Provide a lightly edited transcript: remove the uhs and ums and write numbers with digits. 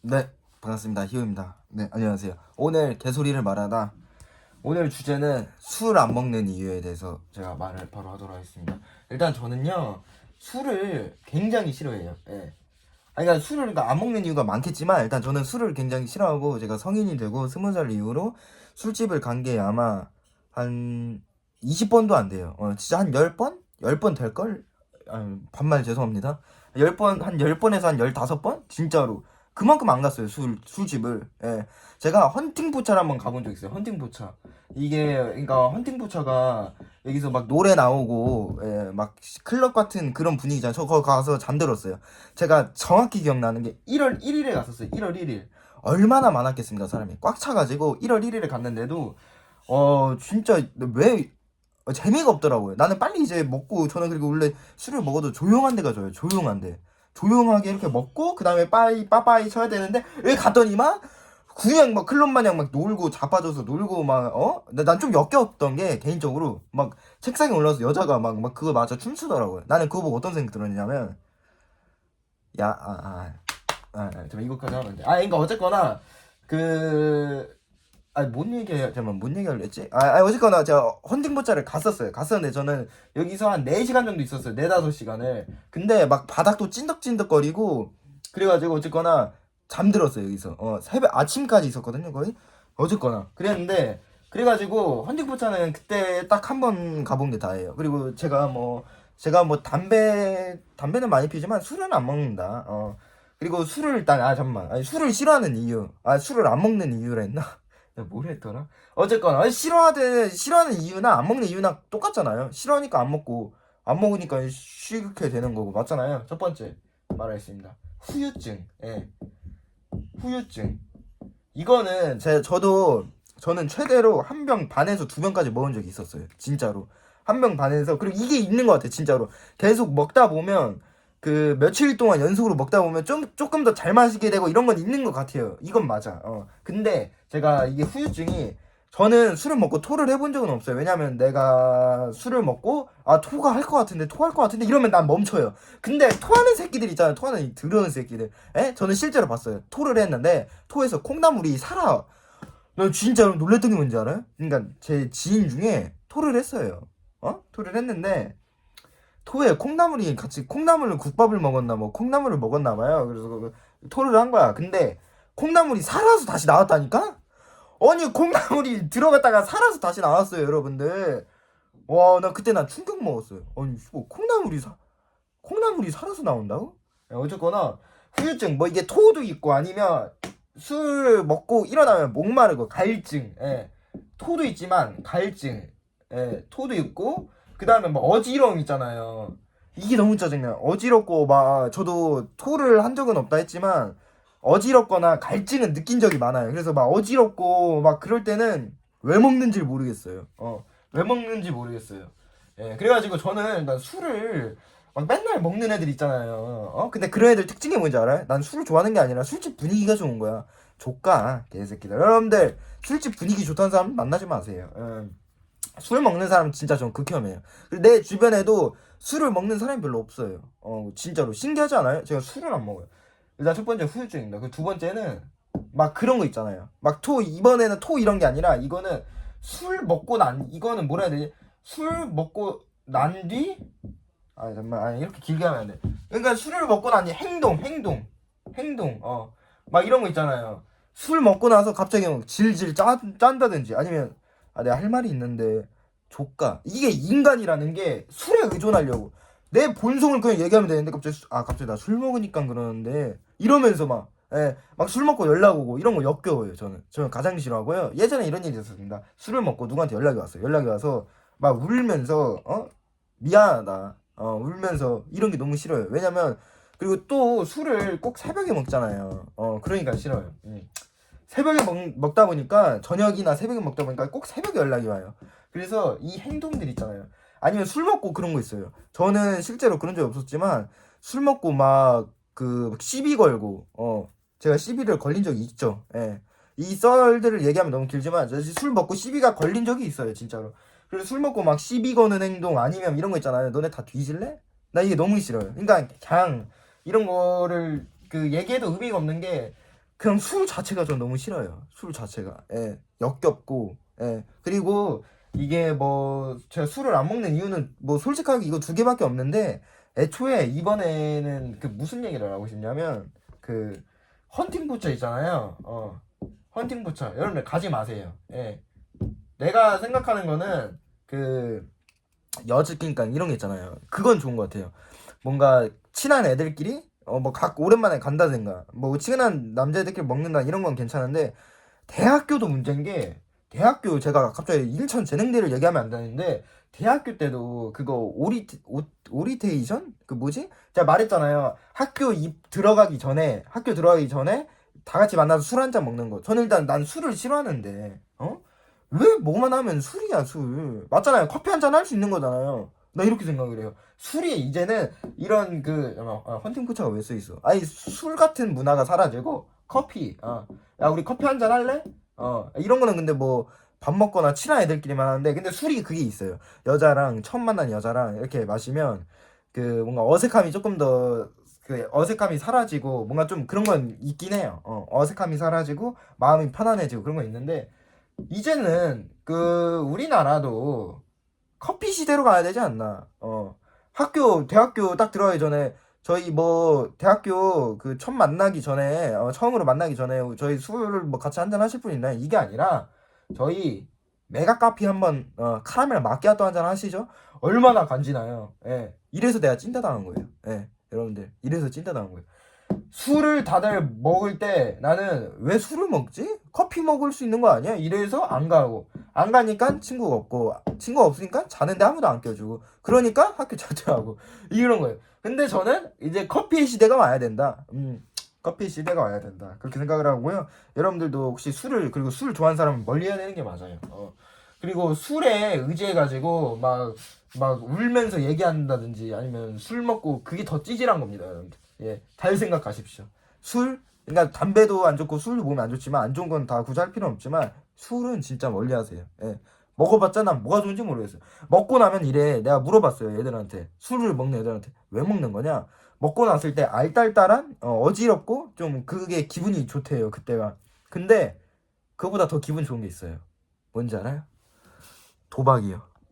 네, 반갑습니다. 희우입니다. 네, 안녕하세요. 오늘 개소리를 말하다. 오늘 주제는 술 안 먹는 이유에 대해서 제가 말을 바로 하도록 하겠습니다. 일단 저는요, 술을 굉장히 싫어해요. 예. 아니, 그러니까 술을 그러니까 안 먹는 이유가 많겠지만, 일단 저는 술을 굉장히 싫어하고, 제가 성인이 되고 20살 이후로 술집을 간 게 아마 한 20번도 안 돼요. 진짜 한 10번? 10번 될걸? 반말 죄송합니다. 10번, 한 10번에서 한 15번? 진짜로. 그만큼 안 갔어요, 술집을. 예. 제가 헌팅포차를 한번 가본 적 있어요, 헌팅포차. 이게, 그러니까 헌팅포차가 여기서 막 노래 나오고, 예, 막 클럽 같은 그런 분위기잖아요. 저 거기 가서 잠들었어요. 제가 정확히 기억나는 게 1월 1일에 갔었어요, 1월 1일. 얼마나 많았겠습니까, 사람이. 꽉 차가지고 1월 1일에 갔는데도, 진짜, 왜, 재미가 없더라고요. 나는 빨리 이제 먹고, 저는 그리고 원래 술을 먹어도 조용한 데가 좋아요. 조용한 데. 조용하게 이렇게 먹고, 그 다음에 빠빠이 쳐야 되는데, 왜 갔더니만, 그냥 막 클럽 마냥 막 놀고, 자빠져서 놀고, 막, 난 좀 역겨웠던 게, 개인적으로, 막, 책상에 올라서 여자가 막 그거 맞아 춤추더라고요. 나는 그거 보고 어떤 생각 들었냐면, 야, 좀 이거까지 하면 돼. 그러니까 어쨌거나, 그, 뭔 얘기해야, 잠깐만, 뭔 얘기하려 했지? 어쨌거나, 제가 헌팅포차를 갔었는데, 저는 여기서 한 4시간 정도 있었어요. 4, 5시간을. 근데 막 바닥도 찐득찐득거리고, 그래가지고, 어쨌거나, 잠들었어요, 여기서. 아침까지 있었거든요, 거의. 어쨌거나. 그랬는데, 그래가지고, 헌팅포차는 그때 딱 한 번 가본 게 다예요. 그리고 제가 뭐, 담배는 많이 피지만 술은 안 먹는다. 그리고 술을 일단, 잠깐만. 아니, 술을 싫어하는 이유. 술을 안 먹는 이유라 했나? 내가 뭘 했더라? 어쨌거나 싫어하는 이유나 안 먹는 이유나 똑같잖아요. 싫어하니까 안 먹고 안 먹으니까 싫게 되는 거고 맞잖아요. 첫 번째 말하겠습니다. 후유증. 예. 후유증. 이거는 저는 최대로 한 병 반에서 2병까지 먹은 적이 있었어요. 진짜로. 한 병 반에서 그리고 이게 있는 것 같아. 진짜로. 계속 먹다 보면 그 며칠 동안 연속으로 먹다 보면 조금 더 잘 마시게 되고 이런 건 있는 것 같아요. 이건 맞아. 근데 제가 이게 후유증이 저는 술을 먹고 토를 해본 적은 없어요. 왜냐면 내가 술을 먹고 토가 할 것 같은데 토할 것 같은데 이러면 난 멈춰요. 근데 토하는 새끼들 있잖아요. 토하는 이 더러운 새끼들. 저는 실제로 봤어요. 토를 했는데 토해서 콩나물이 살아. 나 진짜 놀랬던 게 뭔지 알아요? 그러니까 제 지인 중에 토를 했어요. 토를 했는데 토에 콩나물이 같이 콩나물을 국밥을 먹었나 뭐 콩나물을 먹었나 봐요. 그래서 토를 한 거야. 근데 콩나물이 살아서 다시 나왔다니까? 아니 콩나물이 들어갔다가 살아서 다시 나왔어요, 여러분들. 와, 나 충격 먹었어요. 아니 뭐 콩나물이 살아서 나온다고? 어쨌거나 후유증 뭐 이게 토도 있고 아니면 술 먹고 일어나면 목마르고 갈증, 토도 있지만 갈증, 토도 있고 그 다음에 뭐 어지러움 있잖아요. 이게 너무 짜증나요. 어지럽고 막 저도 토를 한 적은 없다 했지만 어지럽거나 갈증은 느낀 적이 많아요. 그래서 막 어지럽고 막 그럴 때는 왜 먹는지 모르겠어요. 왜 먹는지 모르겠어요. 그래가지고 저는 일단 술을 막 맨날 먹는 애들 있잖아요. 근데 그런 애들 특징이 뭔지 알아요? 난 술을 좋아하는 게 아니라 술집 분위기가 좋은 거야. 조까 개새끼들. 여러분들 술집 분위기 좋다는 사람 만나지 마세요. 술 먹는 사람 진짜 좀 극혐해요. 그리고 내 주변에도 술을 먹는 사람이 별로 없어요. 진짜로 신기하지 않아요? 제가 술을 안 먹어요. 일단 첫 번째 후유증입니다. 그 두 번째는 막 그런 거 있잖아요. 막 이번에는 토 이런 게 아니라 이거는 이거는 뭐라 해야 되지? 술 먹고 난 뒤? 잠깐만, 이렇게 길게 하면 안 돼. 그러니까 술을 먹고 난 뒤 행동, 막 이런 거 있잖아요. 술 먹고 나서 갑자기 막 질질 짠다든지 아니면 내가 할 말이 있는데 조까 이게 인간이라는 게 술에 의존하려고 내 본성을 그냥 얘기하면 되는데 갑자기 나 술 먹으니까 그러는데 이러면서 막 술 먹고 연락 오고 이런 거 역겨워요. 저는 가장 싫어하고요. 예전에 이런 일이 있었습니다. 술을 먹고 누구한테 연락이 왔어요. 연락이 와서 막 울면서 미안하다 울면서 이런 게 너무 싫어요. 왜냐면 그리고 또 술을 꼭 새벽에 먹잖아요. 그러니까 싫어요. 새벽에 먹다 보니까 저녁이나 새벽에 먹다 보니까 꼭 새벽에 연락이 와요. 그래서 이 행동들 있잖아요. 아니면 술 먹고 그런 거 있어요. 저는 실제로 그런 적 없었지만 술 먹고 막 그 시비 걸고 제가 시비를 걸린 적이 있죠. 이 썰들을 얘기하면 너무 길지만 저 술 먹고 시비가 걸린 적이 있어요, 진짜로. 그래서 술 먹고 막 시비 거는 행동 아니면 이런 거 있잖아요. 너네 다 뒤질래? 나 이게 너무 싫어요. 그러니까 그냥 이런 거를 그 얘기해도 의미가 없는 게 그냥 술 자체가 전 너무 싫어요. 술 자체가. 예. 역겹고. 예. 그리고 이게 뭐 제가 술을 안 먹는 이유는 뭐 솔직하게 이거 두 개밖에 없는데 애초에 이번에는 그 무슨 얘기를 하고 싶냐면 그 헌팅 부처 있잖아요. 헌팅 부처. 여러분들 가지 마세요. 예. 내가 생각하는 거는 그 그러니까 이런 게 있잖아요. 그건 좋은 것 같아요. 뭔가 친한 애들끼리 뭐 각 오랜만에 간다든가 뭐 친한 남자애들끼리 먹는다 이런 건 괜찮은데 대학교도 문제인 게 대학교 제가 갑자기 인천 재능대를 얘기하면 안 되는데 대학교 때도 그거 오리테이션 그 뭐지? 제가 말했잖아요. 학교 들어가기 전에 다 같이 만나서 술 한 잔 먹는 거. 저는 일단 난 술을 싫어하는데 왜 뭐만 하면 술이야 술. 맞잖아요. 커피 한 잔 할 수 있는 거잖아요. 나 이렇게 생각을 해요. 술이 이제는 이런 헌팅 포차가 왜 써 있어? 아니 술 같은 문화가 사라지고 커피. 야 우리 커피 한 잔 할래? 이런 거는 근데 뭐 밥 먹거나 친한 애들끼리만 하는데 근데 술이 그게 있어요. 여자랑 처음 만난 여자랑 이렇게 마시면 그 뭔가 어색함이 조금 더 그 어색함이 사라지고 뭔가 좀 그런 건 있긴 해요. 어색함이 사라지고 마음이 편안해지고 그런 건 있는데 이제는 그 우리나라도 커피 시대로 가야 되지 않나. 대학교 딱 들어가기 전에 저희 뭐 대학교 그 처음 만나기 전에 처음으로 만나기 전에 저희 술을 뭐 같이 한잔 하실 분 있나요? 이게 아니라 저희 메가 카피 한번 카라멜 마키아토 한잔 하시죠? 얼마나 간지나요? 예. 이래서 내가 찐따 당한 거예요. 예. 여러분들 이래서 찐따 당한 거예요. 술을 다들 먹을 때 나는 왜 술을 먹지? 커피 먹을 수 있는 거 아니야? 이래서 안 가고 안 가니까 친구가 없고 친구가 없으니까 자는데 아무도 안 껴주고 그러니까 학교 자퇴하고 이런 거예요. 근데 저는 이제 커피의 시대가 와야 된다. 커피 시대가 와야 된다. 그렇게 생각을 하고요. 여러분들도 혹시 술을 그리고 술 좋아하는 사람은 멀리해야 되는 게 맞아요. 그리고 술에 의지해가지고 막 울면서 얘기한다든지 아니면 술 먹고 그게 더 찌질한 겁니다, 여러분들. 예, 잘 생각하십시오. 그러니까 담배도 안 좋고 술도 몸에 안 좋지만 안 좋은 건 다 굳이 할 필요는 없지만 술은 진짜 멀리하세요. 예. 먹어봤자 난 뭐가 좋은지 모르겠어요. 먹고 나면 이래 내가 물어봤어요 애들한테 술을 먹는 애들한테 왜 먹는 거냐? 먹고 났을 때 알딸딸한 어지럽고 좀 그게 기분이 좋대요 그때가. 근데 그거보다 더 기분 좋은 게 있어요. 뭔지 알아요? 도박이요.